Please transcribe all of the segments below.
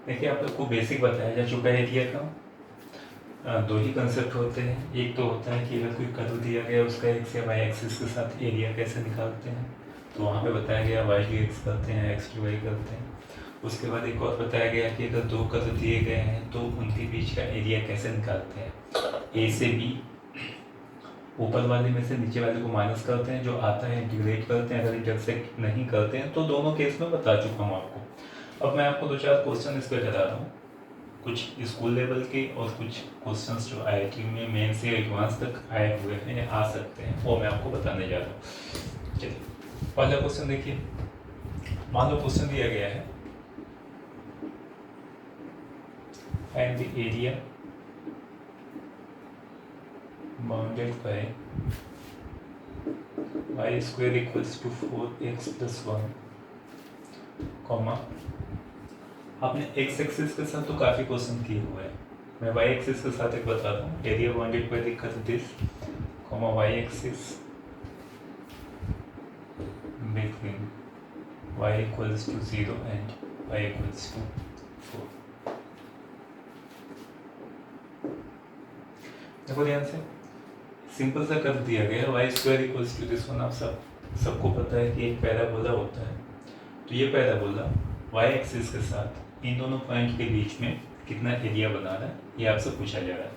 देखिए आप लोग को बेसिक बताया जा चुका है एरिया का। दो ही कंसेप्ट होते हैं। एक तो होता है कि अगर कोई कर्व दिया गया उसका एक्स या वाई एक्सिस के साथ एरिया कैसे निकालते हैं, तो वहाँ पे बताया गया वाई डी एक्स करते हैं, एक्स डी वाई करते हैं। उसके बाद एक और बताया गया कि अगर दो कर्व दिए गए हैं तो उनके बीच का एरिया कैसे निकालते हैं। ए से बी, ऊपर वाले में से नीचे वाले को माइनस करते हैं, जो आता है इंटीग्रेट करते हैं। अगर इंटरसेक्ट नहीं करते हैं तो दोनों केस में बता चुका हूँ आपको। अब मैं आपको दो चार क्वेश्चन इस पर करा रहा हूँ, कुछ स्कूल लेवल के और कुछ क्वेश्चंस जो आईआईटी में मेन से एडवांस तक आए हुए हैं या आ सकते हैं, वो मैं आपको बताने जा रहा हूँ। चलिए पहला क्वेश्चन देखिए। मान लो क्वेश्चन दिया गया है find the area bounded by y square equals to 4x plus 1, comma. आपने x एक्सिस के साथ तो काफ़ी क्वेश्चन किए हुए हैं, मैं y एक्सिस के साथ एक बताता हूँ। एरिया बाउंडेड बाय लिखा था this, comma y axis between y equals to 0 and y equals to 4। देखो ध्यान से, सिंपल सा कर दिया गया है। Y square equals to this one. आप सबको पता है कि एक पैराबोला होता है, तो ये पैराबोला वाई एक्सिस के साथ इन दोनों पॉइंट के बीच में कितना एरिया बना रहा है, ये आपसे पूछा जा रहा है।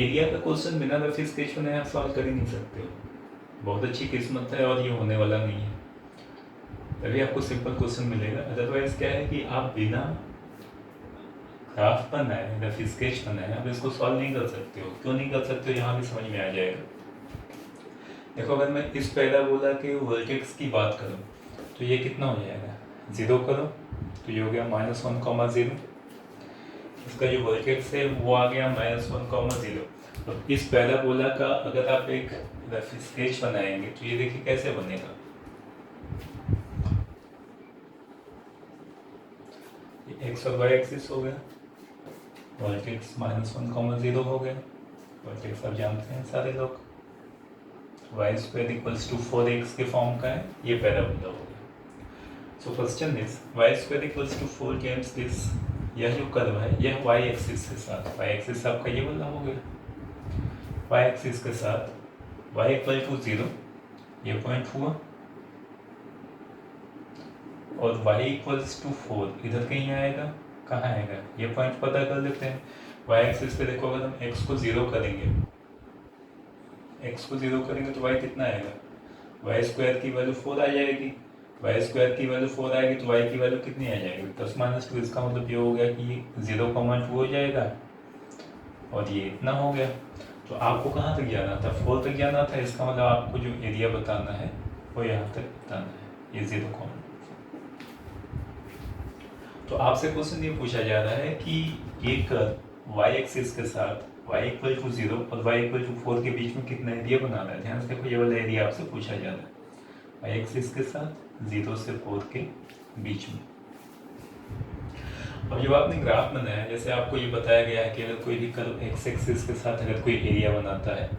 एरिया का क्वेश्चन बिना रफ स्केच बनाए आप सॉल्व कर ही नहीं सकते हो। बहुत अच्छी किस्मत है और ये होने वाला नहीं है, तभी आपको सिंपल क्वेश्चन मिलेगा। अदरवाइज क्या है कि आप बिना ग्राफ बनाए, रफ स्केच बनाए, आप इसको सॉल्व नहीं कर सकते हो। क्यों नहीं कर सकते हो, यहाँ भी समझ में आ जाएगा। देखो अगर मैं इस पैराबोला के वर्टेक्स की बात करूँ तो ये कितना हो जाएगा, 0 करो तो ये हो गया -1,0। इसका जो वर्टेक्स है वो आ गया -1,0। तो इस पैराबोला का अगर आप एक रफ स्केच बनाएंगे तो ये देखिए कैसे बनेगा। ये एक्स और वाई एक्सिस हो गया, वर्टेक्स -1,0 हो गया। वर्टेक्स आप जानते हैं सारे लोग, Y square equals to 4x के फॉर्म का है, ये पैराबोला हो गया। So question is Y square equals to 4 times this. यह जो कर्व है यह वाई एक्सिस के साथ, वाई एक्सिस आपका ये वाला हो गया, वाई एक्सिस के साथ वाई इक्वल टू 0 ये पॉइंट हुआ, और वाई इक्वल्स टू 4 इधर कहीं आएगा, कहाँ आएगा ये पॉइंट पता कर लेते हैं। वाई एक्सिस पे देखो, अगर हम x को 0 करेंगे, x को 0 करेंगे तो y कितना आएगा, वाई स्क्वायर की वैल्यू 4 आ जाएगी। वाई स्क्वायर की वैल्यू 4 आएगी तो y की वैल्यू कितनी आ जाएगी, 10 - 2। इसका मतलब ये हो गया कि 0,2 हो जाएगा और ये इतना हो गया। तो आपको कहाँ तक जाना था, 4 तक जाना था। इसका मतलब आपको जो एरिया बताना है वो यहाँ तक बताना है, ये 0,4। तो आपसे क्वेश्चन ये पूछा जा रहा है कि ये कर्व y एक्सिस के साथ y इक्वल टू 0 और y इक्वल टू 4 के बीच में कितना एरिया बनाना है। ध्यान से देखो, ये वाला एरिया आपसे पूछा जा रहा है y एक्सिस के साथ 0 से 4 के बीच में। अब जब आपने ग्राफ बनाया, जैसे आपको ये बताया गया है कि अगर कोई भी कर्व x एक्सिस के साथ अगर कोई एरिया बनाता है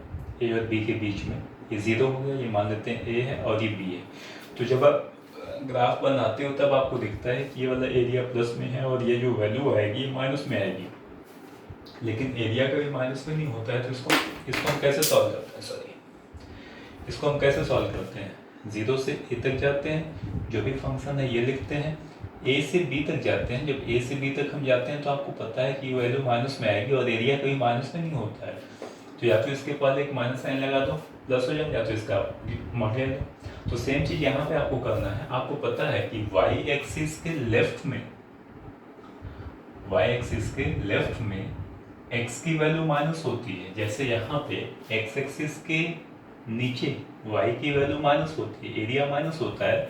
a और b के बीच में, ये 0 हो गया, ये मान लेते हैं a है और ये b है। तो जब आप ग्राफ बनाते हो तब आपको दिखता है कि ये वाला एरिया प्लस में है और ये जो वैल्यू आएगी ये माइनस में आएगी, लेकिन एरिया कभी माइनस में नहीं होता है। तो इसको हम कैसे सॉल्व करते हैं, इसको हम कैसे सॉल्व करते हैं, 0 से a तक जाते हैं, जो भी फंक्शन है ये लिखते हैं, a से b तक जाते हैं। जब a से b तक हम जाते हैं तो आपको पता है कि वैल्यू माइनस में आएगी और एरिया कभी माइनस में नहीं होता है। तो या तो इसके पास एक माइनस साइन लगा दो, प्लस हो जाए, या तो इसका मल्टीप्लाई दो। तो सेम चीज़ यहाँ पे आपको करना है। आपको पता है कि y एक्सिस के लेफ्ट में x की वैल्यू माइनस होती है, जैसे यहाँ पे x एक्सिस के नीचे y की वैल्यू माइनस होती है, एरिया माइनस होता है।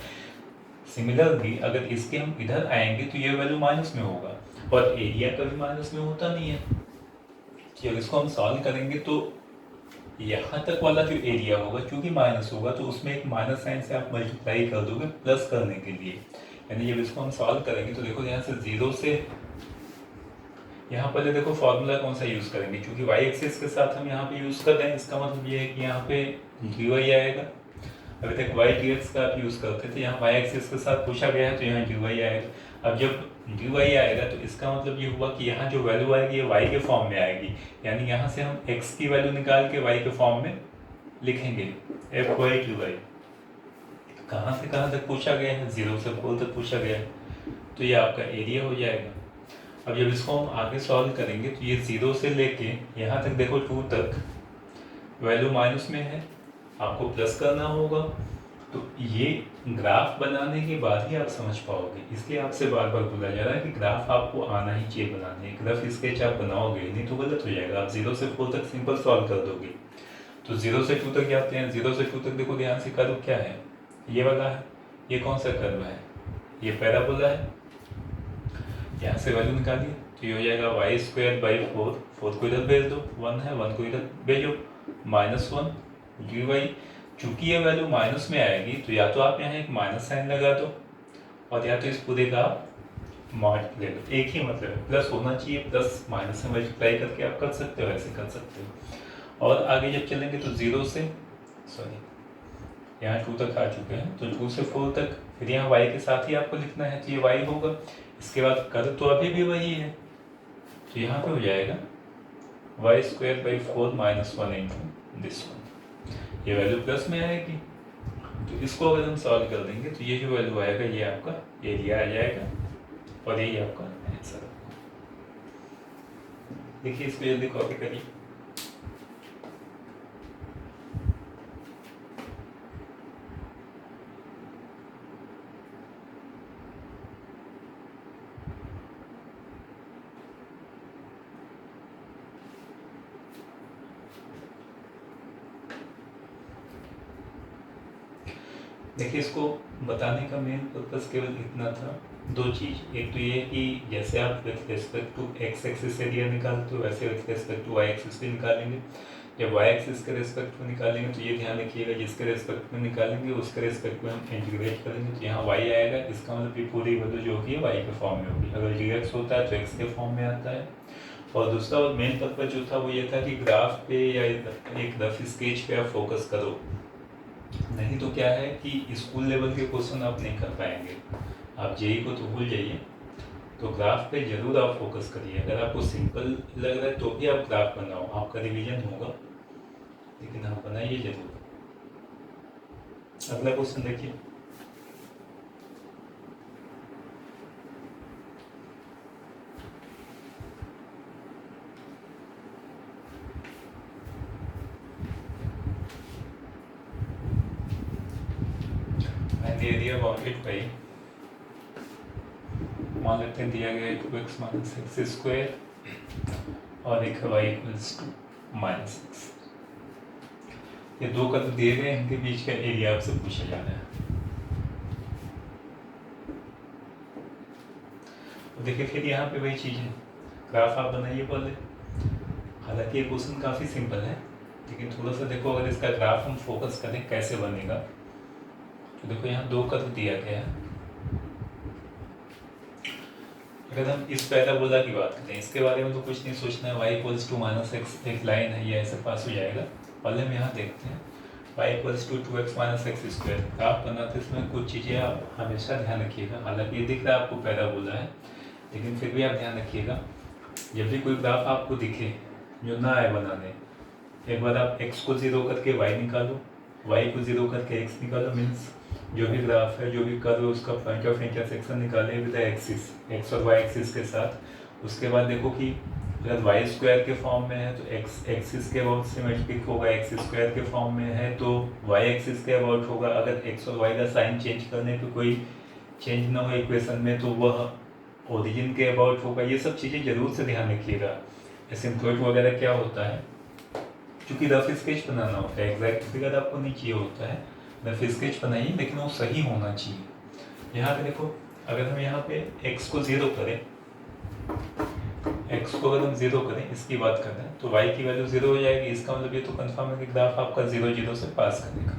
सिमिलरली अगर इसके हम इधर आएंगे तो ये वैल्यू माइनस में होगा, और एरिया कभी माइनस में होता नहीं है। कि अगर इसको हम सॉल्व करेंगे तो यहाँ तक वाला जो एरिया होगा, क्योंकि माइनस होगा तो उसमें एक माइनस साइन से आप मल्टीप्लाई कर दोगे प्लस करने के लिए। यानी जब इसको हम सॉल्व करेंगे तो देखो यहाँ से 0 से यहाँ पहले देखो फॉर्मूला कौन सा यूज़ करेंगे, क्योंकि y एक्सिस के साथ हम यहाँ पे यूज़ कर रहे हैं। इसका मतलब ये है कि यहाँ पे dy आएगा अभी तक वाई डी एक्स का आप यूज़ करते थे, यहाँ वाई एक्सिस के साथ पूछा गया है तो यहाँ डी वाई आएगा। अब जब डी वाई आएगा तो इसका मतलब ये हुआ कि यहाँ जो वैल्यू आएगी ये वाई के फॉर्म में आएगी, यानी यहाँ से हम एक्स की वैल्यू निकाल के वाई के फॉर्म में लिखेंगे एफ वाई डी वाई। कहाँ से कहाँ तक पूछा गया है, 0 से 4 तक पूछा गया है, तो ये आपका एरिया हो जाएगा। अब जब इसको हम आगे सॉल्व करेंगे तो ये 0 से लेके यहाँ तक देखो 2 तक वैल्यू माइनस में है, आपको प्लस करना होगा। तो ये ग्राफ बनाने के बाद ही आप समझ पाओगे, इसलिए आपसे बार बार बोला जा रहा है कि ग्राफ आपको आना ही चाहिए बनाने। ग्राफ स्केच आप बनाओगे नहीं तो गलत हो जाएगा। आप 0 से 4 तक सिंपल सॉल्व कर दोगे। तो 0 से 2 तक जाते हैं। 0 से 2 तक देखो ध्यान से, कर्व क्या है, ये वाला है। ये कौन सा कर्व है, ये पैराबोला है। यहाँ से वैल्यू निकालिए तो ये हो जाएगा वाई स्क्वायर बाई 4, 4 को इधर भेज दो, 1 है 1 को इधर भेजो, -1 डी वाई। चूंकि ये वैल्यू माइनस में आएगी तो या तो आप यहाँ एक माइनस साइन लगा दो और या तो इस पूरे का आप मॉड ले लो, एक ही मतलब है, प्लस होना चाहिए, प्लस माइनस से मल्टीप्लाई करके आप कर सकते हो, ऐसे कर सकते हो। और आगे जब चलेंगे तो 0 से यहाँ 2 तक आ चुके हैं, तो 2 से 4 तक फिर यहाँ y के साथ ही आपको लिखना है, तो ये y होगा। इसके बाद कर्व तो अभी भी वही है, तो यहाँ पे हो जाएगा Y square by 4 -1 into this one. ये वैल्यू प्लस में आएगी, तो इसको अगर हम सॉल्व कर देंगे तो ये जो वैल्यू आएगा ये आपका एरिया आ जाएगा और यही आपका आंसर। देखिए इसको जल्दी कॉपी करिए। देखिए इसको बताने का मेन पर्पस केवल इतना था, 2 चीज़। एक तो ये कि जैसे आप with respect to X axis area निकालते हो वैसे with respect to Y axis भी निकालेंगे। जब वाई एक्सिस के रेस्पेक्ट में निकालेंगे तो ये ध्यान रखिएगा, जिसके रेस्पेक्ट में निकालेंगे उसके रेस्पेक्ट में हम इंटीग्रेट करेंगे, तो यहाँ वाई आएगा। इसका मतलब ये पूरी वैल्यू जो होगी वाई के फॉर्म में होगी। अगर डी एक्स होता है तो एक्स के फॉर्म में आता है। और दूसरा और मेन पर्पज जो था वो ये था कि ग्राफ पे या एक रफ स्केच पे आप फोकस करो, नहीं तो क्या है कि स्कूल लेवल के क्वेश्चन आप नहीं कर पाएंगे। आप जेई को तो भूल जाइए, तो ग्राफ पे जरूर आप फोकस करिए। अगर आपको सिंपल लग रहा है तो भी आप ग्राफ बनाओ, आपका रिवीजन होगा, लेकिन आप बनाइए जरूर। अगला क्वेश्चन देखिए। एरिया बाउंडेड बाई, मान लेते हैं दिया गया है 2x माइनस एक्स स्क्वायर और एक y इक्वल्स टू -6। ये 2 कर्व दिए गए, इनके बीच का एरिया आपसे पूछा जा रहा है। तो देखिए फिर यहाँ पे वही चीज़ है, ग्राफ आप बनाइए पहले। हालांकि ये क्वेश्चन काफ़ी सिंपल है, लेकिन थोड़ा सा देखो अगर इसका ग्राफ हम फोकस करें कैसे बनेगा। तो देखो यहाँ 2 कर्व दिया गया है। अगर हम इस पैराबोला की बात करें, इसके बारे में तो कुछ नहीं सोचना है। y इक्वल्स टू -x एक लाइन है, ये ऐसे पास हो जाएगा। पहले हम यहाँ देखते हैं y equals to 2x minus X square. Graph बनाते इसमें कुछ चीज़ें आप हमेशा ध्यान रखिएगा। हालांकि ये दिख रहा है आपको पैराबोला है, लेकिन फिर भी आप ध्यान रखिएगा जब भी कोई ग्राफ आपको दिखे जो ना आए बनाने, एक बार आप x को 0 करके y निकालो, y को 0 करके x निकालो। मीन्स जो भी ग्राफ है, जो भी कर्व है, उसका पॉइंट ऑफ इंटरसेक्शन निकालें विद एक्सिस, एक्स और वाई एक्सिस के साथ। उसके बाद देखो कि अगर वाई स्क्वायर के फॉर्म में है तो एक्स एक्सिस के अबाउट सिमेट्रिक होगा, एक्स स्क्वायर के फॉर्म में है तो वाई एक्सिस के अबाउट होगा। अगर एक्स और वाई का साइन चेंज करने पे कोई चेंज ना हो इक्वेशन में तो वह ओरिजिन के अबाउट होगा। ये सब चीज़ें जरूर से ध्यान रखिएगा। एसिम्प्टोट वगैरह क्या होता है, क्योंकि रफ स्केच बनाना होता है, एग्जैक्ट फिगर आपको नहीं चाहिए होता है। रफ स्केच बनाइए, लेकिन वो सही होना चाहिए। यहाँ पे देखो अगर हम यहाँ पे x को 0 करें, x को अगर हम 0 करें, इसकी बात कर रहे हैं, तो y की वैल्यू 0 हो जाएगी। इसका मतलब ये तो कंफर्म है कि ग्राफ आपका 0 0 से पास करेगा।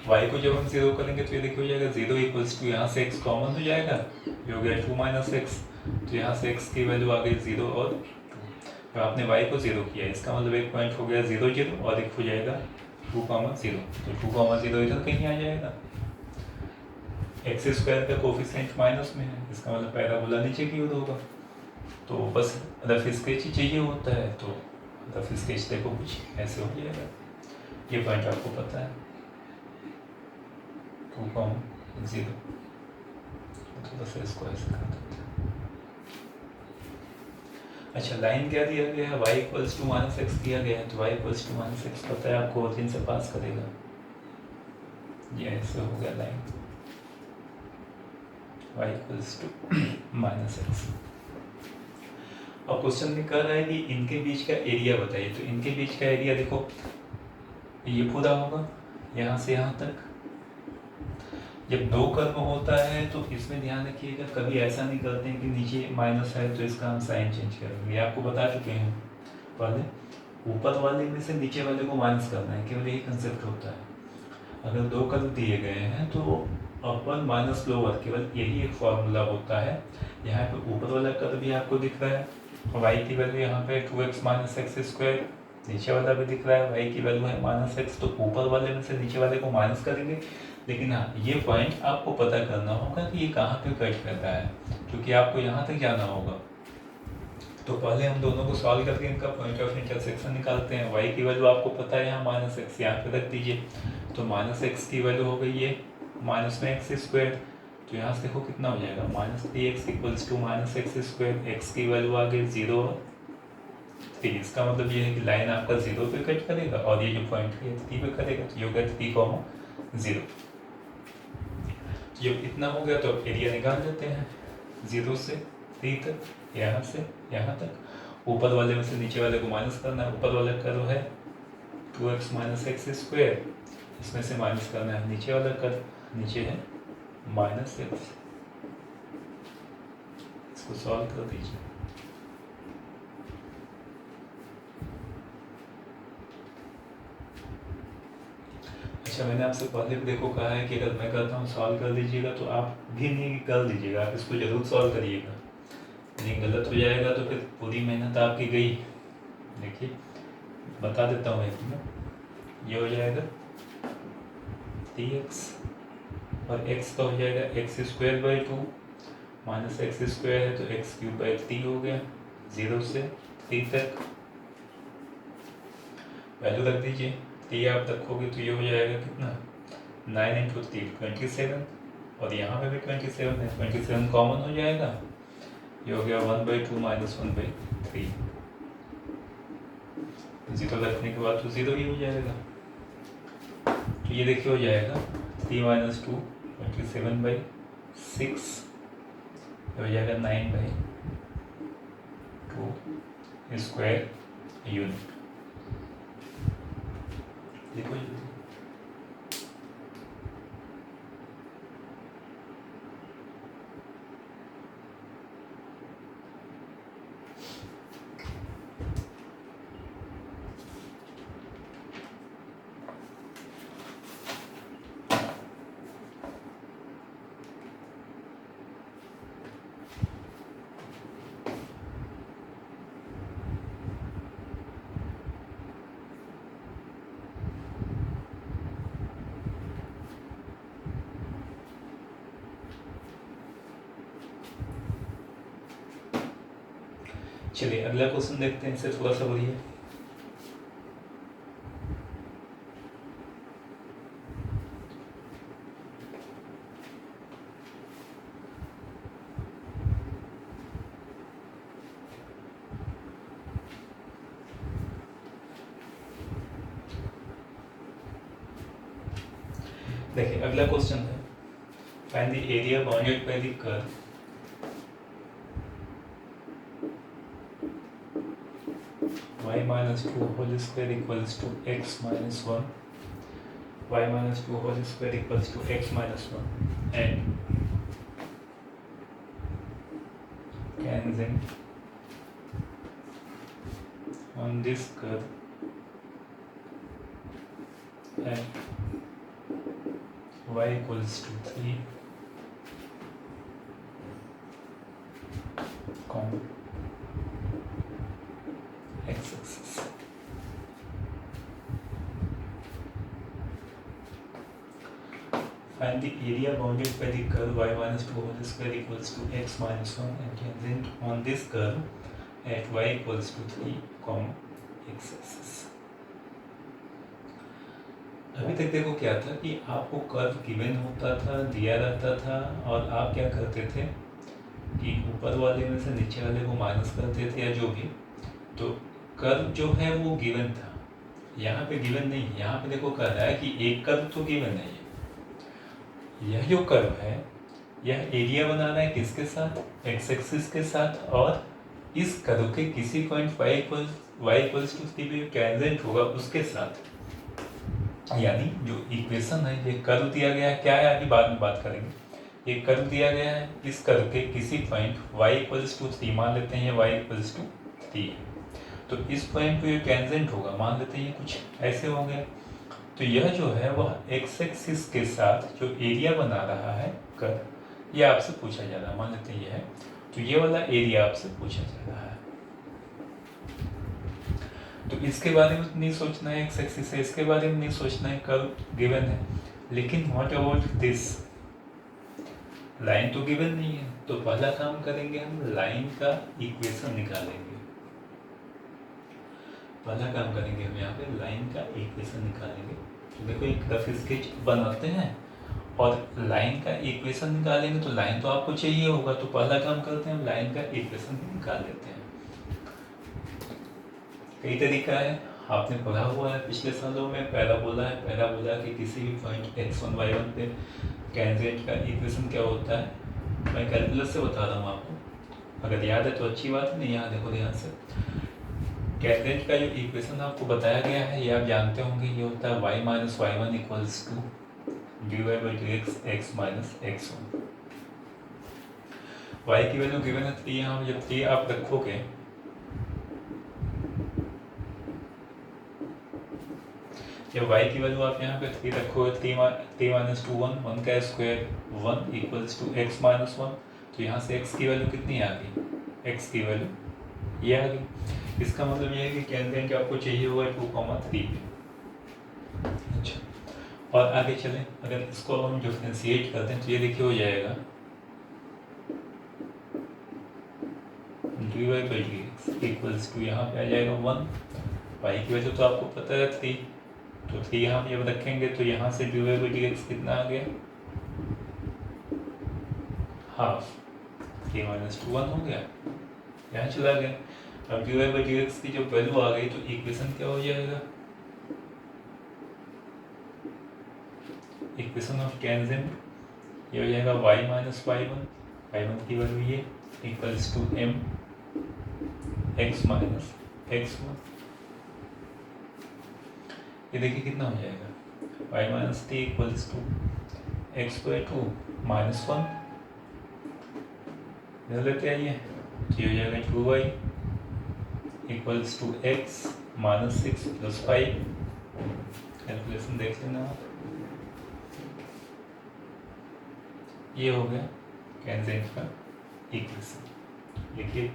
y को जब हम 0 करेंगे तो ये देखिए हो जाएगा 0 इक्वल्स टू, यहाँ से x कॉमन हो जाएगा, ये हो गया 2 माइनस एक्स। तो यहाँ से x की वैल्यू आ गई 0 और 2। तो आपने y को 0 किया, इसका मतलब एक पॉइंट हो गया 0 0 और एक हो जाएगा 2,0, तो 2,0 इधर कहीं आ जाएगा। एक्स स्क्वायर का कोफिशिएंट माइनस में है, इसका मतलब पैराबोला नीचे की ओर होगा। तो बस रफ स्केच ही चाहिए होता है, तो रफ स्केच देखो कुछ ऐसे हो जाएगा। ये पॉइंट आपको पता है 2,0, तो बस इसको ऐसे कर देते हैं। अच्छा, लाइन क्या दिया गया है, y equals to minus X दिया गया है, तो y equals to minus X पता है आपको, ओरिजिन से पास करेगा, ये ऐसे हो गया line y equals to minus X. और क्वेश्चन में कह रहा है कि इनके बीच का एरिया बताइए, तो इनके बीच का एरिया देखो ये पूरा होगा यहाँ से यहाँ तक। जब दो कर्व होता है तो इसमें ध्यान रखिएगा, कभी ऐसा नहीं करते हैं कि नीचे माइनस है तो इसका हम साइन चेंज करेंगे, ये आपको बता चुके हैं पहले। ऊपर वाले में से नीचे वाले को माइनस करना है, केवल यही कंसेप्ट होता है। अगर दो कर्व दिए गए हैं तो अपर माइनस लोअर, केवल यही एक फॉर्मूला होता है। यहाँ पे ऊपर वाला कर्व भी आपको दिख रहा है, y की वैल्यू यहाँ पे 2x माइनस एक्स स्क्वायर, नीचे वाला भी दिख रहा है y की वैल्यू है माइनस एक्स, तो ऊपर वाले में से नीचे वाले को माइनस करेंगे। लेकिन हाँ, ये पॉइंट आपको पता करना होगा कि ये कहाँ पे कट करता है, क्योंकि आपको यहाँ तक जाना होगा। तो पहले हम दोनों को सॉल्व करके इनका पॉइंट ऑफ इंटरसेक्शन निकालते हैं। y की वैल्यू आपको पता है यहाँ माइनस एक्स, यहाँ पे रख दीजिए, तो माइनस एक्स की वैल्यू हो गई ये माइनस में एक्स स्क्वायर, तो यहाँ से देखो कितना हो जाएगा, minus 3x equals to minus X square, X की वैल्यू आ गई 0 3। इसका मतलब ये है कि लाइन आपका 0 पे कट करेगा और ये जो पॉइंट है 3 पे करेगा, तो ये हो गया 3,0। जब इतना हो गया तो एरिया निकाल लेते हैं 0 से 3 तक, यहाँ से यहाँ तक। ऊपर वाले में से नीचे वाले को माइनस करना है, ऊपर वाला कर्व है 2x माइनस एक्स स्क्वायर, इसमें से माइनस करना है नीचे वाला कर्व, नीचे है माइनस एक्स। इसको सॉल्व कर दीजिए। अच्छा, मैंने आपसे पहले भी देखो कहा है कि अगर मैं करता हूँ सॉल्व कर लीजिएगा, तो आप भी नहीं कर लीजिएगा, आप इसको जरूर सॉल्व करिएगा। नहीं गलत हो जाएगा तो फिर पूरी मेहनत आपकी गई। देखिए बता देता हूँ एक में, ये हो जाएगा 3x और x का हो जाएगा x square by 2, minus X square है तो एक्स क्यूब बाई 3 हो गया। 0 से 3 तक वैल्यू रख दीजिए, 3 आप रखोगे तो ये हो जाएगा कितना, 9 इंटू 3 27, और यहाँ पे भी 27 है, 27 कॉमन हो जाएगा, ये हो गया 1/2 माइनस 1/3। 0 रखने के बाद तो 0 ही हो जाएगा, तो ये देखिए हो जाएगा 3 माइनस 2 27/6, हो जाएगा 9/2 स्क्वायर यूनिट। देखो चलिए अगला क्वेश्चन देखते हैं, इससे थोड़ा सा बढ़िया। देखिए अगला क्वेश्चन है, find the area bounded by the curve y minus 2 whole square equals to x minus 1, y minus 2 whole square equals to x minus 1, and tangent on this curve at y equals to 3, x axis। find the area bounded by the curve y minus 2 whole square equals to x minus 1 and tangent on this curve at y equals to 3, x axis। अभी तक देखो क्या था कि आपको curve given होता था, दिया रहता था, और आप क्या करते थे कि ऊपर वाले में से नीचे वाले को माइनस करते थे या जो भी। तो कर्व जो है वो गिवन था, यहाँ पे गिवन नहीं है। यहाँ पे देखो कह रहा है कि एक कर्व तो गिवन नहीं है। यह जो कर्व है यह एरिया बना रहा है किसके साथ, एक्स एक्सिस के साथ, और इस कर्व के किसी पॉइंट y इक्वल्स टू 3 पे टेंजेंट होगा उसके साथ। यानी जो इक्वेशन है, ये कर्व दिया गया है, क्या है अभी बाद में बात करेंगे। ये कर्व दिया गया है, इस कर्व के किसी पॉइंट y इक्वल्स टू 3 मान लेते हैं, y इक्वल्स टू 3 है, तो इस पॉइंट पे टेंजेंट होगा, मान लेते हैं ये कुछ ऐसे हो गया। तो यह जो है वह एक्स एक्सिस के साथ जो एरिया बना रहा है कर्व, ये आपसे पूछा जा रहा है, मान लेते हैं ये है, तो ये वाला एरिया आपसे पूछा जा रहा है। तो इसके बारे में नहीं सोचना है, एक्स एक्सिस है, इसके बारे में नहीं सोचना है, कर्व गिवन है। लेकिन व्हाट अबाउट दिस, लाइन तो गिवन नहीं है, तो पहला काम करेंगे हम लाइन का इक्वेशन निकालेंगे। पहला काम करेंगे हम यहाँ पे लाइन का इक्वेशन निकालेंगे। तो देखो एक रफ स्केच बनाते हैं और लाइन का इक्वेशन निकालेंगे, तो लाइन तो आपको चाहिए होगा, तो पहला काम करते हैं लाइन का इक्वेशन निकाल लेते हैं। कई तरीका है, आपने पढ़ा हुआ है पिछले सालों में, पैराबोला है, पैराबोला के किसी भी पॉइंट x1 y1 पे टेंजेंट का इक्वेशन क्या होता है, मैं कैलकुलस से बता रहा हूँ आपको, अगर याद है तो अच्छी बात है, नहीं याद देखो ध्यान से। टेंजेंट का जो इक्वेशन आपको बताया गया है ये आप जानते होंगे, ये होता है y minus y1 equals to dy by dx x minus x1। y की वैल्यू गिवन है 3, यहाँ जब 3 आप रखोगे, जब y की वैल्यू आप यहाँ पे 3 रखोगे, 3 माइनस 2 1 का square 1 equals to x minus 1, तो यहाँ से x की वैल्यू कितनी आ गई, x की वैल्यू ये आ गई। इसका मतलब ये है कि टेंजेंट आपको चाहिए होगा 2,3 पे। अच्छा, और आगे चलें, अगर इसको हम डिफरेंशिएट करते हैं तो ये देखिए हो जाएगा dy by dx equals to, यहाँ पे आ जाएगा 1, y की वैल्यू तो आपको पता है 3, तो 3 यहाँ जब रखेंगे तो यहाँ से dy बाई dx कितना आ गया, हाफ, 3 माइनस 2 1 हो गया, यहाँ चला गया। अब dy बाई dx की जो वैल्यू आ गई तो इक्वेशन क्या हो जाएगा, इक्वेशन ऑफ टेंजेंट ये हो जाएगा y माइनस y1 की वैल्यू ये equals to m x minus x1। ये देखिए कितना हो जाएगा, y minus 3 equals to x by 2 minus 1, इधर लेते आइए, तो ये हो जाएगा 2y equals to x minus 6 plus 5, calculation देख लेना आप। ये हो गया टेंजेंट का इक्वेशन, लिखिए।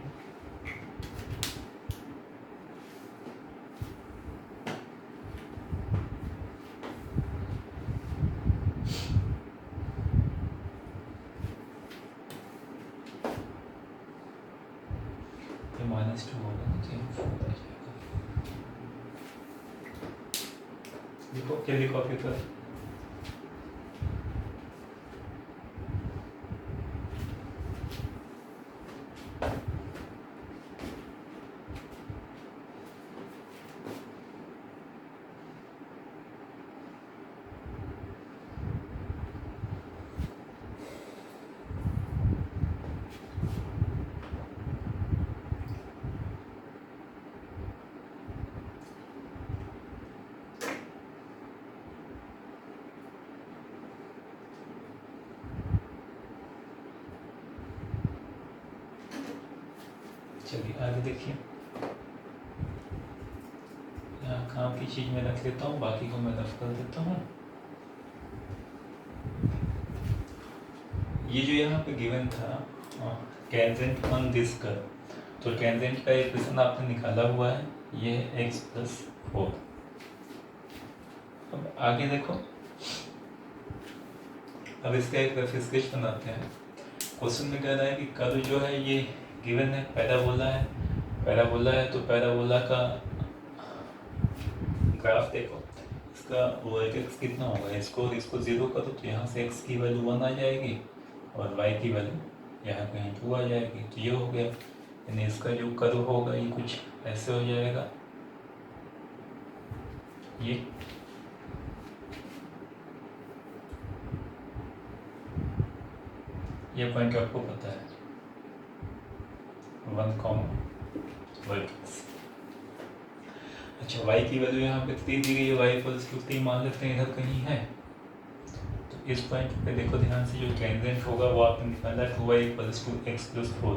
माइनस 2 होगा तो 4 आ जाएगा, देखो जल्दी कॉपी कर। चलिए आगे देखिए, यहाँ काम की चीज मैं रख लेता हूँ, बाकी को मैं रफ कर देता हूँ। ये जो यहाँ पे गिवन था टेंजेंट ऑन दिस कर्व, तो टेंजेंट का इक्वेशन आपने निकाला हुआ है, ये है x प्लस 4। अब आगे देखो, अब इसका एक रफ स्केच बनाते हैं। क्वेश्चन में कह रहा है कि कर्व जो है ये गिवन है, पैराबोला है, पैराबोला है तो पैराबोला का ग्राफ देखो, इसका वर्टेक्स कितना होगा, इसको 0 करो तो यहाँ से x की वैल्यू 1 आ जाएगी और y की वैल्यू यहाँ कहीं 2 आ जाएगी, तो ये हो गया। यानी इसका जो कर्व होगा ये कुछ ऐसे हो जाएगा, ये पॉइंट आपको पता है 1, वर्टेक्स। अच्छा, y की वैल्यू यहाँ पे 3 दी गई है, y इक्वल्स टू 3 मान लेते हैं इधर कहीं है। तो इस पॉइंट पे देखो ध्यान से, जो टेंजेंट होगा वो आपने निकाला 2y equals to x plus 4।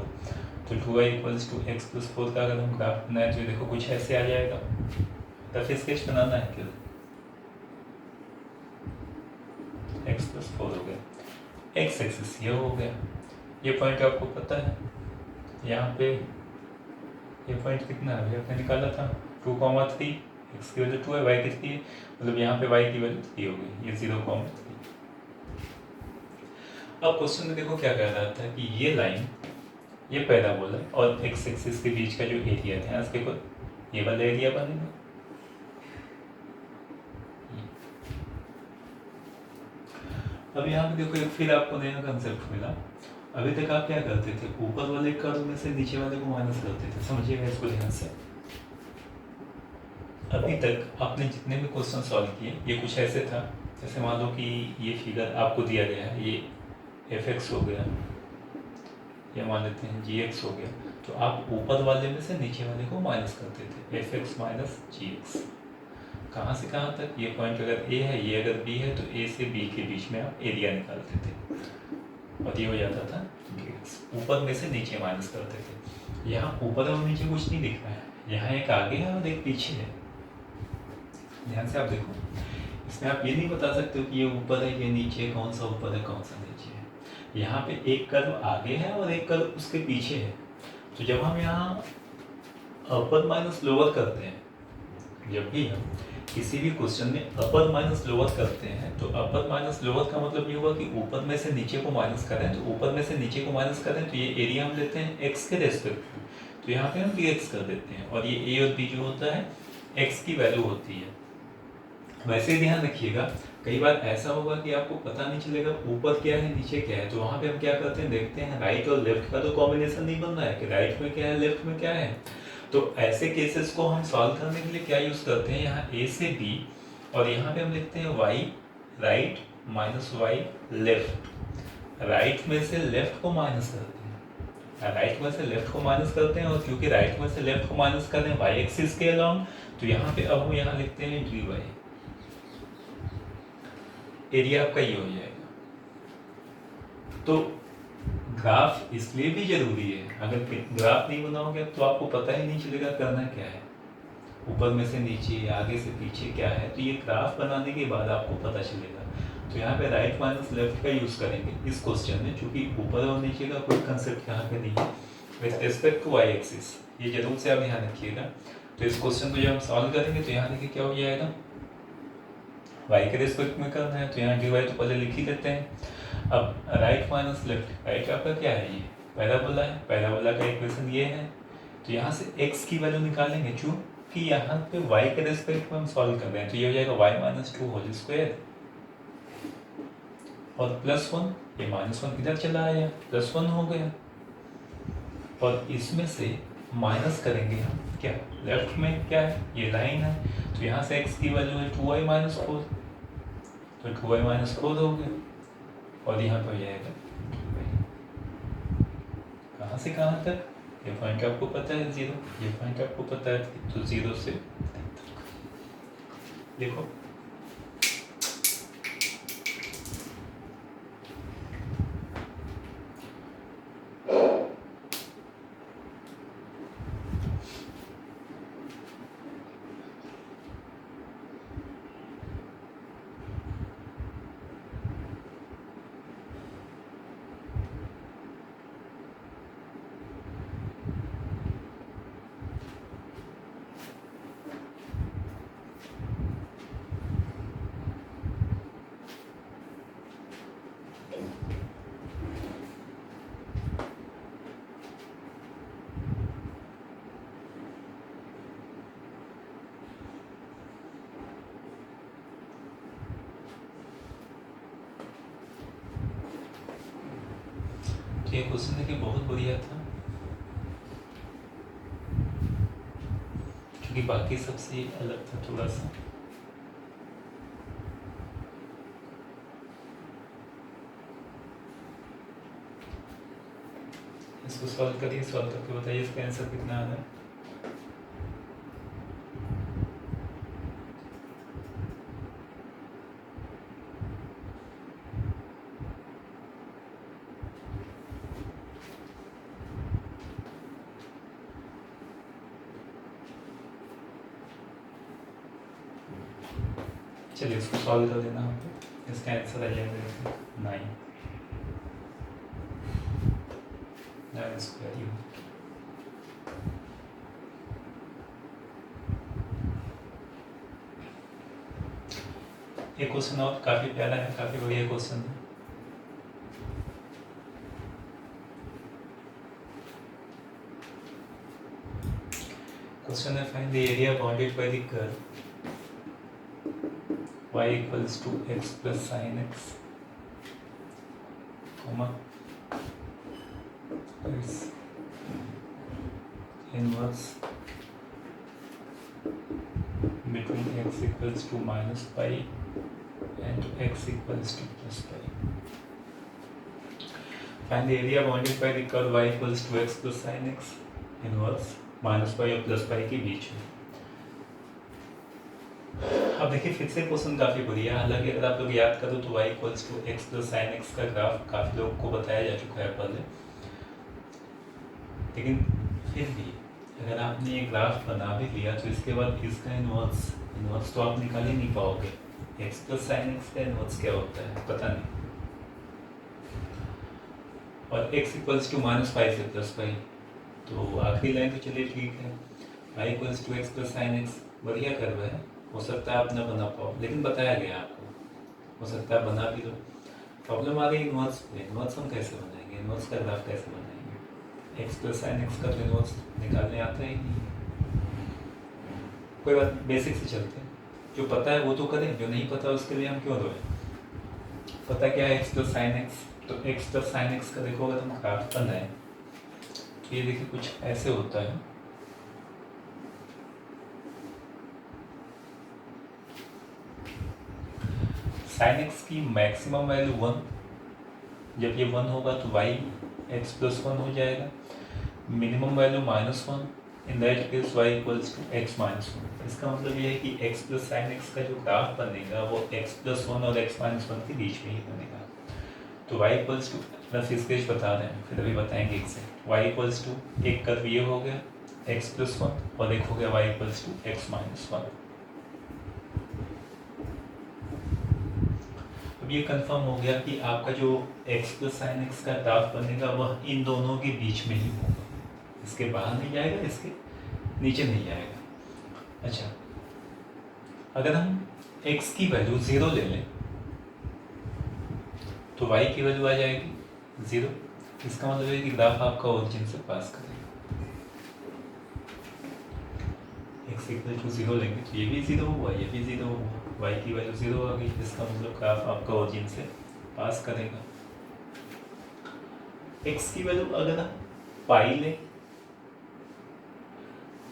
तो 2y equals to x plus 4 का अगर हम ग्राफ बनाए तो देखो कुछ ऐसे आ जाएगा। रफ स्केच बनाना है केवल, एक्स प्लस 4 हो गया, एक्स एक्सिस ये हो गया। ये पॉइंट आपको पता है, यहाँ पे ये पॉइंट कितना है अभी आपने निकाला था 2,3, एक्स की वैल्यू 2 है, वाई कितनी है, मतलब यहाँ पे वाई की वैल्यू 3 हो गई, ये 0,3। अब क्वेश्चन में देखो क्या कह रहा था कि ये लाइन ये पैराबोला और एक्स एक्सिस के बीच का जो एरिया है, आज देखो ये वाला एरिया बनेगा। अब यहाँ पे देखो एक फिर आपको नया कंसेप्ट मिला। अभी तक आप क्या करते थे, ऊपर वाले कर्व में से नीचे वाले को माइनस करते थे, समझिएगा इसको ध्यान से। अभी तक आपने जितने भी क्वेश्चन सॉल्व किए ये कुछ ऐसे था, जैसे मान लो कि ये फिगर आपको दिया गया है, ये एफ हो गया, या मान लेते हैं जी हो गया, तो आप ऊपर वाले में से नीचे वाले को माइनस करते थे, एफ माइनस जी। कहाँ से कहाँ तक, ये पॉइंट अगर ए है, ये अगर बी है, तो ए से बी के बीच में आप एरिया निकालते थे और ये हो जाता था ऊपर में से नीचे माइनस करते थे। यहाँ ऊपर और नीचे कुछ नहीं दिख रहा है, यहाँ एक आगे है और एक पीछे है। ध्यान से आप देखो, इसमें आप ये नहीं बता सकते हो कि ये ऊपर है ये नीचे है, कौन सा ऊपर है कौन सा नीचे है। यहाँ पे एक कर्व आगे है और एक कर्व उसके पीछे है। तो जब हम यहाँ अपर माइनस लोअर करते हैं, जब भी हम किसी भी क्वेश्चन में अपर माइनस लोअर करते हैं, तो अपर माइनस लोअर का मतलब ये हुआ कि ऊपर में से नीचे को माइनस करें, तो ऊपर में से नीचे को माइनस करें तो ये एरिया हम लेते हैं एक्स के रेस्पेक्ट में, तो यहाँ पे हम dx कर देते हैं, और ये ए और बी जो होता है एक्स की वैल्यू होती है। वैसे ही ध्यान रखिएगा, कई बार ऐसा होगा कि आपको पता नहीं चलेगा ऊपर क्या है नीचे क्या है, तो वहाँ पे हम क्या करते हैं, देखते हैं राइट और लेफ्ट का तो कॉम्बिनेशन नहीं बन रहा है कि राइट में क्या है लेफ्ट में क्या है। तो ऐसे केसेस को हम सॉल्व करने के लिए क्या यूज़ करते हैं, यहाँ ए से बी और यहाँ पे हम लिखते हैं Y right minus Y left. Right में से लेफ्ट को माइनस करते हैं, राइट में से लेफ्ट को माइनस करते हैं, और क्योंकि राइट में से लेफ्ट को माइनस कर रहे हैं वाई एक्सिस के अलोंग, तो यहाँ पे अब हम यहाँ लिखते हैं डी वाई। एरिया आपका ये हो जाएगा। तो ग्राफ इसलिए भी जरूरी है, अगर ग्राफ नहीं बनाओगे तो आपको पता ही नहीं चलेगा करना क्या है, ऊपर में से नीचे आगे से पीछे क्या है। तो ये ग्राफ बनाने के बाद आपको पता चलेगा। तो यहाँ पे राइट माइनस लेफ्ट का यूज़ करेंगे इस क्वेश्चन में, चूंकि ऊपर और नीचे का कोई कंसेप्ट यहाँ पे नहीं है with respect to Y axis, ये जरूर से आप ध्यान रखिएगा। तो इस क्वेश्चन को जब हम सॉल्व करेंगे तो यहाँ देखिए क्या हो जाएगा, वाई के रिस्पेक्ट में करना है तो यहाँ डी वाई तो पहले लिख ही देते हैं। अब राइट माइनस लेफ्ट, राइट आपका क्या है, ये पैराबोला है, पैराबोला का इक्वेशन ये है, तो यहाँ से x की वैल्यू निकालेंगे, चूँकि यहाँ पे y के रिस्पेक्ट में हम सॉल्व कर रहे हैं, तो ये हो जाएगा y माइनस 2 होल स्क्वायर और +1, ये -1 इधर चला आया, +1 हो गया, और इसमें से माइनस करेंगे हम क्या, लेफ्ट में क्या है, ये लाइन है, तो यहाँ से x की वैल्यू है 2y माइनस 4, तो 2y माइनस 4 हो गया, और यहाँ पर हो जाएगा कहाँ से कहाँ तक, ये पॉइंट आपको पता है 0, ये पॉइंट आपको पता है, तो 0 से 10 तक। देखो ये क्वेश्चन देखिए बहुत बढ़िया था, क्योंकि बाकी सबसे अलग था थोड़ा सा। इसको सॉल्व करिए, सॉल्व करके बताइए इसका आंसर कितना आ रहा है। चलिए इसको सॉल्व कर देना हम पे, इसका आंसर आ जाएगा 9 स्क्वायर यू। ये क्वेश्चन और काफी प्यारा है, काफी बढ़िया क्वेश्चन है। क्वेश्चन है find the area bounded by the curve y equals to x plus sin x, comma is inverse between x equals to minus pi and x equals to plus pi. Find the area bounded by the curve y equals to x plus sin x inverse minus pi और plus pi के बीच में। अब देखिए फिर से question काफ़ी बढ़िया है। हालांकि अगर आप लोग याद करो तो y equals to x plus sine X का ग्राफ काफ़ी लोगों को बताया जा चुका है पहले, लेकिन फिर भी अगर आपने ये ग्राफ बना भी लिया तो इसके बाद इसका इनवर्स तो आप निकाल ही नहीं पाओगे। एक्स प्लस साइन एक्स का इनवर्स क्या होता है पता नहीं, और x equals to minus pi से प्लस पाई, तो आखिरी लाइन तो चलिए ठीक है। y equals to x plus sine X बढ़िया कर्व है, हो सकता है आप ना बना पाओ, लेकिन बताया गया आपको, हो सकता है बना भी लो। प्रॉब्लम आ गई इनवर्स पे, इनवर्स हम कैसे बनाएंगे, इनवर्स का ग्राफ कैसे बनाएंगे। एक्स प्लस साइन एक्स का तो इनवर्स निकालने आता ही नहीं। कोई बात, बेसिक से चलते हैं, जो पता है वो तो करें, जो नहीं पता उसके लिए हम क्यों रोएं। पता क्या है एक्स प्लस साइन एक्स, तो एक्स प्लस साइन एक्स का देखो अगर हम ग्राफ बनाएं तो ये देखिए कुछ ऐसे होता है। साइन एक्स की मैक्सिमम वैल्यू 1, जब ये 1 होगा तो y x प्लस 1 हो जाएगा। Minimum value -1, in that case y equals to x minus 1। इसका मतलब ये है कि x प्लस साइन एक्स का जो ग्राफ बनेगा वो x प्लस 1 और x माइनस 1 के बीच में ही बनेगा। तो y इक्वल्स टू, बस स्केच बता रहे हैं फिर अभी बताएंगे एग्जैक्ट। y इक्वल्स टू एक कर्व ये हो गया x प्लस 1 और एक हो गया y equals to x minus 1। ये कंफर्म हो गया कि आपका जो x प्लस साइन एक्स का ग्राफ बनेगा वह इन दोनों के बीच में ही होगा, इसके बाहर नहीं जाएगा, इसके नीचे नहीं जाएगा। अच्छा, अगर हम x की वैल्यू 0 ले लें तो y की वैल्यू आ जाएगी 0। इसका मतलब है कि ग्राफ आपका ओरिजिन से पास करेगा। x इक्वल टू 0 लेंगे तो ये भी 0 हुआ, ये भी 0 हुआ, y की वैल्यू 0 आ गई। इसका मतलब ग्राफ आपका ओरिजिन से पास करेगा। x की वैल्यू अगर हम पाई लें,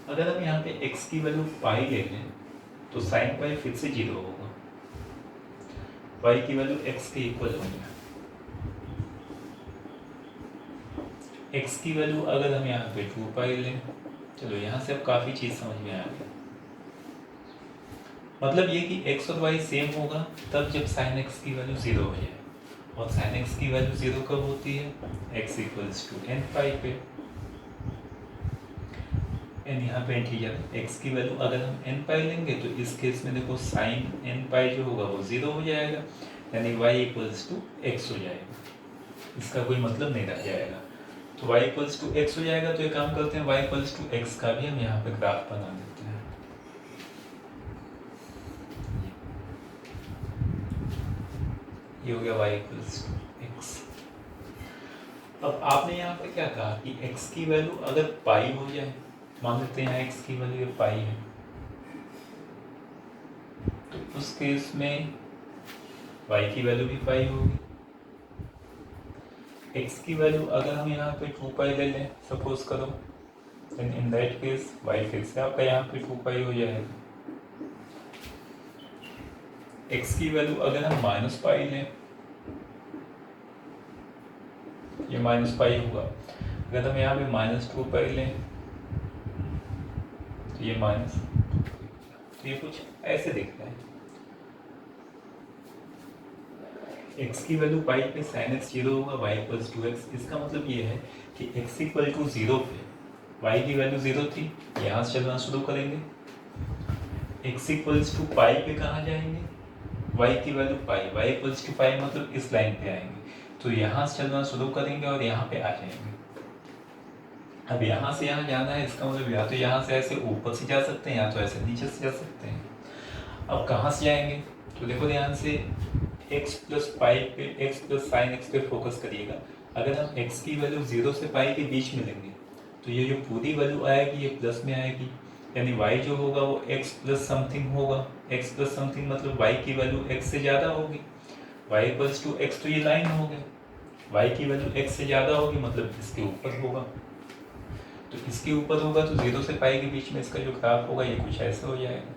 अगर हम यहाँ पे x की वैल्यू पाई ले लें तो साइन पाई फिर से 0 होगा, y की वैल्यू x के इक्वल हो गया। x की वैल्यू अगर हम यहाँ पे 2 पाई लें, चलो यहाँ से अब काफ़ी चीज़ समझ में आ गई। मतलब ये कि x और y सेम होगा तब जब sin x की वैल्यू 0 हो जाए, और sin x की वैल्यू 0 कब होती है, x इक्वल्स टू n पाई पे। n यहाँ पे इंटीजर, x की वैल्यू अगर हम n पाई लेंगे तो इस केस में देखो sin n पाई जो होगा वो 0 हो जाएगा, यानी y इक्वल्स टू x हो जाएगा। इसका कोई मतलब नहीं रह जाएगा, तो y इक्वल्स टू x हो जाएगा। तो एक काम करते हैं, y इक्वल्स टू x का भी हम यहाँ पे ग्राफ बना देते हैं। ये हो गया y इक्वल्स टू x। अब आपने यहाँ पे क्या कहा कि x की वैल्यू अगर पाई हो जाए, मान लेते हैं x की वैल्यू पाई है, तो उस केस में y की वैल्यू भी पाई होगी। x की वैल्यू अगर हम यहाँ पे 2 पाई ले लें सपोज करो, then in that case y फिर से आपका यहाँ पे 2 पाई हो जाएगा। x की वैल्यू अगर हम माइनस पाई लें, ये माइनस पाई होगा। अगर हम यहाँ पे -2 पाई लें तो ये माइनस, तो ये कुछ ऐसे दिख रहा है। x की वैल्यू पाई पे sin x 0 होगा, y इक्वल्स टू x। इसका मतलब ये है कि x इक्वल टू 0 पे y की वैल्यू 0 थी, यहाँ से चलना शुरू करेंगे। x इक्वल्स टू पाई पे कहाँ जाएंगे, y की value pi, y equals to pi मतलब इस लाइन पे आएंगे, तो यहाँ से चलना शुरू करेंगे और यहाँ पे आ जाएंगे। अब यहाँ से यहाँ जाना है, इसका मतलब या तो यहाँ से ऐसे ऊपर से जा सकते हैं या तो ऐसे नीचे से जा सकते हैं। अब कहाँ से जाएंगे, तो देखो ध्यान से x प्लस पाई पे, x प्लस साइन x पे फोकस करिएगा। अगर हम x की वैल्यू 0 से पाई के बीच में लेंगे तो ये जो पूरी वैल्यू आएगी ये प्लस में आएगी, यानी y जो होगा वो x प्लस समथिंग होगा। x प्लस समथिंग मतलब y की वैल्यू x से ज़्यादा होगी, y इक्वल्स टू x, तो ये लाइन हो गया। y की वैल्यू x से ज़्यादा होगी मतलब इसके ऊपर होगा, तो इसके ऊपर होगा तो 0 से पाई के बीच में इसका जो ग्राफ होगा ये कुछ ऐसे हो जाएगा।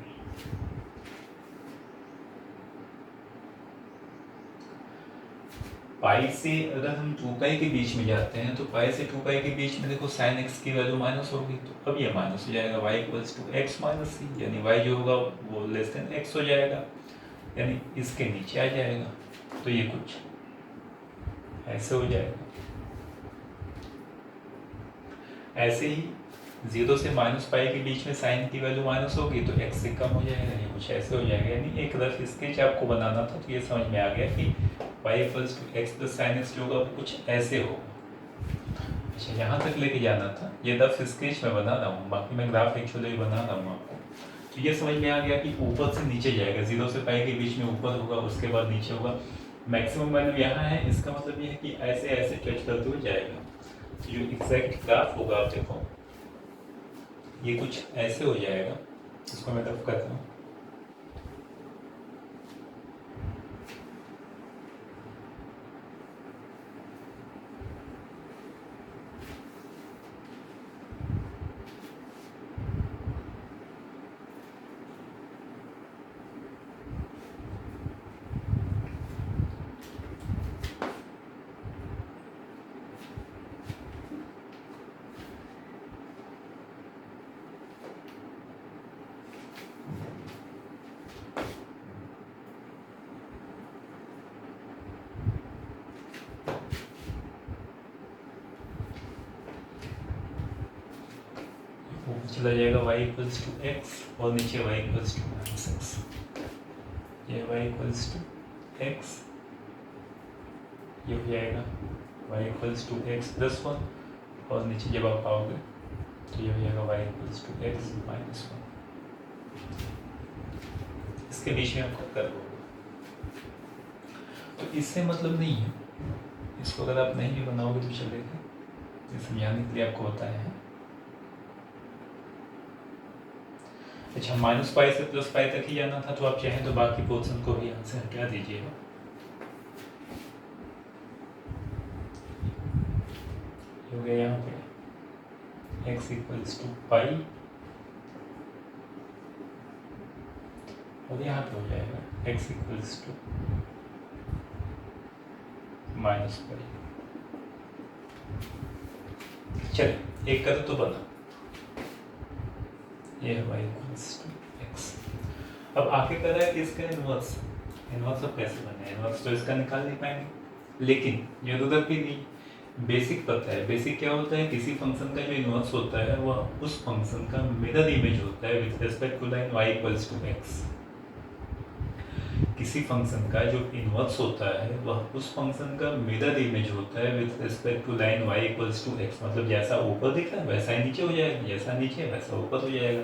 पाई से अगर हम 2 पाई के बीच में जाते हैं तो पाई से 2 पाई के बीच में देखो साइन x की वैल्यू माइनस होगी, तो अब ये माइनस हो जाएगा, y equals to x minus C, यानी y जो होगा वो लेस देन x हो जाएगा, यानी इसके नीचे आ जाएगा। तो ये कुछ ऐसे हो जाएगा। ऐसे ही 0 से माइनस पाई के बीच में साइन की वैल्यू माइनस होगी तो x से कम हो जाएगा, ये कुछ ऐसे हो जाएगा। यानी एक रफ स्केच आपको बनाना था तो ये समझ में आ गया कि y equals to x plus sine x जो होगा कुछ ऐसे होगा। अच्छा, यहाँ तक लेके जाना था, ये रफ स्केच में बना रहा हूँ, बाकी मैं ग्राफ एक्चुअली बना रहा हूँ आपको। तो ये समझ में आ गया कि ऊपर से नीचे जाएगा, 0 से पाई के बीच में ऊपर होगा, उसके बाद नीचे होगा। मैक्सिमम वैल्यू यहाँ है, इसका मतलब ये है कि ऐसे ऐसे टच करते हुए जाएगा। तो जो एग्जैक्ट ग्राफ होगा आप देखो ये कुछ ऐसे हो जाएगा। इसको मैं रफ करता हूँ। चला जाएगा y इक्वल्स टू एक्स और नीचे y equals to minus x, ये y इक्वल्स टू एक्स, ये हो जाएगा y equals to x plus 1 और नीचे जब आप आओगे तो ये हो जाएगा y equals to x minus 1। इसके बीच में आपको कर्व होगा। तो इससे मतलब नहीं है, इसको अगर आप नहीं भी बनाओगे तो चलेगा, ये समझाने के लिए आपको बताया है। अच्छा, माइनस पाई से प्लस पाई तक ही जाना था, तो आप चाहें तो बाकी पोर्शन को भी यहाँ से हटा दीजिएगा। हो गया यहाँ पे x इक्वल्स टू पाई और यहाँ पे हो जाएगा x equals to minus pi. चलिए एक कर तो बना, ये है y इक्वल्स टू एक्स। अब आगे कर रहा है कि इसका इनवर्स, इनवर्स अब कैसे बना है, इनवर्स तो इसका निकाल नहीं पाएंगे, लेकिन जरूरत भी नहीं, बेसिक पता है। बेसिक क्या होता है, किसी फंक्शन का जो इनवर्स होता है वह उस फंक्शन का मिरर इमेज होता है with respect to line y equals to x. किसी फंक्शन का जो इनवर्स होता है वह उस फंक्शन का मिरर इमेज होता है with respect to line y equals to x, मतलब जैसा ऊपर दिख रहा है वैसा ही नीचे हो जाएगा, जैसा नीचे है वैसा ऊपर हो जाएगा।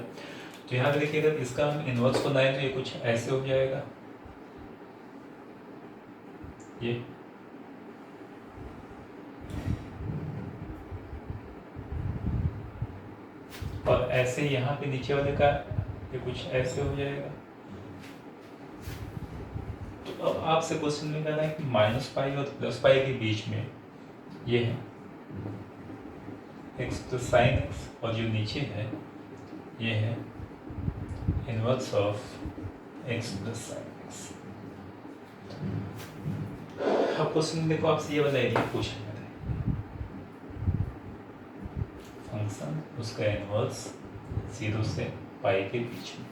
तो यहाँ पे देखिएगा इसका हम इनवर्स बनाए तो ये कुछ ऐसे हो जाएगा, ये और ऐसे यहाँ पे नीचे वाले का ये कुछ ऐसे हो जाएगा। तो अब आपसे क्वेश्चन में कहना है कि माइनस पाई और प्लस पाई के बीच में ये है x प्लस साइन एक्स, और जो नीचे है ये है inverse of x plus sine x. अब क्वेश्चन देखो, आपसे ये वाला एरिया पूछा गया है, फंक्शन उसका इनवर्स 0 से पाई के बीच में।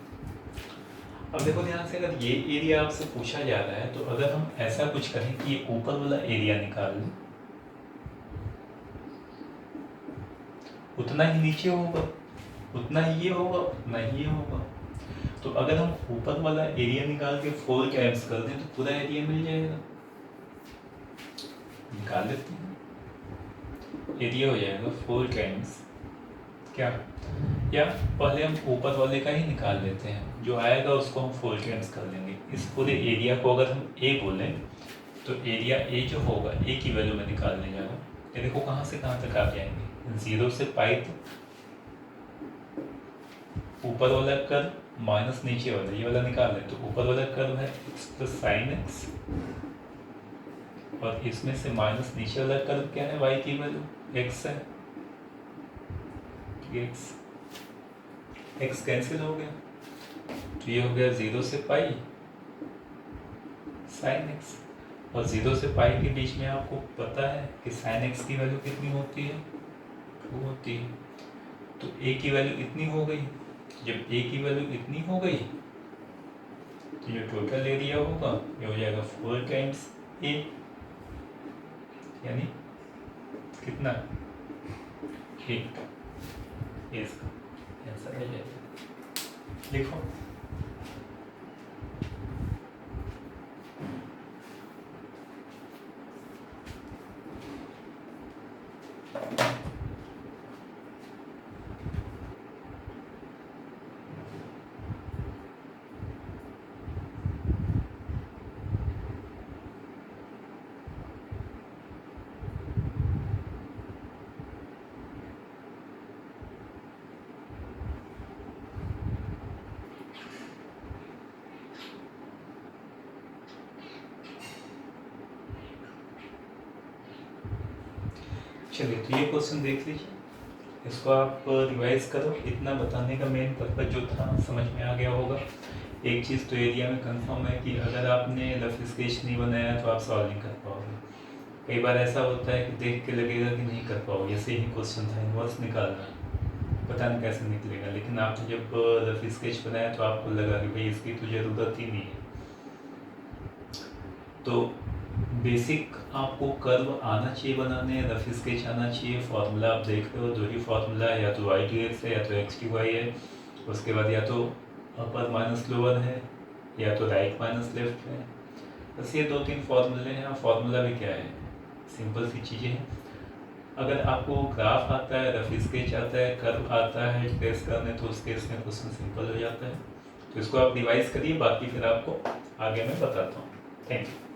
अब देखो ध्यान से, अगर ये एरिया आपसे पूछा जा रहा है तो अगर हम ऐसा कुछ करें कि ये ऊपर वाला एरिया निकाल लें, उतना ही नीचे होगा, उतना ही ये होगा, उतना ही ये होगा। तो अगर हम ऊपर वाला एरिया निकाल के 4 टाइम्स कर दें तो पूरा एरिया मिल जाएगा। निकाल लेते हैं, एरिया हो जाएगा 4 टाइम्स क्या, या पहले हम ऊपर वाले का ही निकाल लेते हैं, जो आएगा उसको हम 4 टाइम्स कर लेंगे। इस पूरे एरिया को अगर हम ए बोलें तो एरिया ए जो होगा ए की वैल्यू में निकालने जाएगा। ये देखो कहाँ से कहाँ तक आ जाएंगे, 0 से पाई तक, ऊपर वाला कर्व माइनस नीचे वाला, ये वाला निकाल लें तो ऊपर वाला कर्व है x प्लस साइन एक्स, और इसमें से माइनस नीचे वाला कर्व क्या है, y की वैल्यू x है, x कैंसिल हो गया, तो ये हो गया 0 से पाई साइन एक्स, और 0 से पाई के बीच में आपको पता है कि साइन एक्स की वैल्यू कितनी होती है, 2 होती है। तो a की वैल्यू इतनी हो गई, जब a की वैल्यू इतनी हो गई तो जो टोटल एरिया होगा ये हो जाएगा 4 टाइम्स a, यानी कितना, 8। इसका आंसर है जाएगा, लिखो। चलिए, तो ये क्वेश्चन देख लीजिए, इसको आप रिवाइज करो। इतना बताने का मेन पर्पज जो था समझ में आ गया होगा। एक चीज़ तो एरिया में कंफर्म है कि अगर आपने रफ स्केच नहीं बनाया तो आप सॉल्व नहीं कर पाओगे। कई बार ऐसा होता है कि देख के लगेगा कि नहीं कर पाओगे, जैसे ही क्वेश्चन था इनवर्स निकालना, पता नहीं कैसे निकलेगा, लेकिन आपने जब रफ स्केच बनाया तो आपको लगा कि भाई इसकी तो ज़रूरत ही नहीं है। तो बेसिक आपको कर्व आना चाहिए बनाने, रफ स्केच आना चाहिए। फार्मूला आप देख रहे हो, जो ही फार्मूला है, या तो y टू एक्स है या तो x टू वाई है, उसके बाद या तो अपर माइनस लोअर है या तो राइट माइनस लेफ्ट है। बस ये 2-3 फार्मूले हैं। फार्मूला भी क्या है, सिंपल सी चीज़ें हैं। अगर आपको ग्राफ आता है, रफ स्केच आता है, कर्व आता है ट्रेस करने, तो उस केस में क्वेश्चन सिंपल हो जाता है। तो इसको आप रिवाइज करिए, बाकी फिर आपको आगे मैं बताता हूँ। Thank you.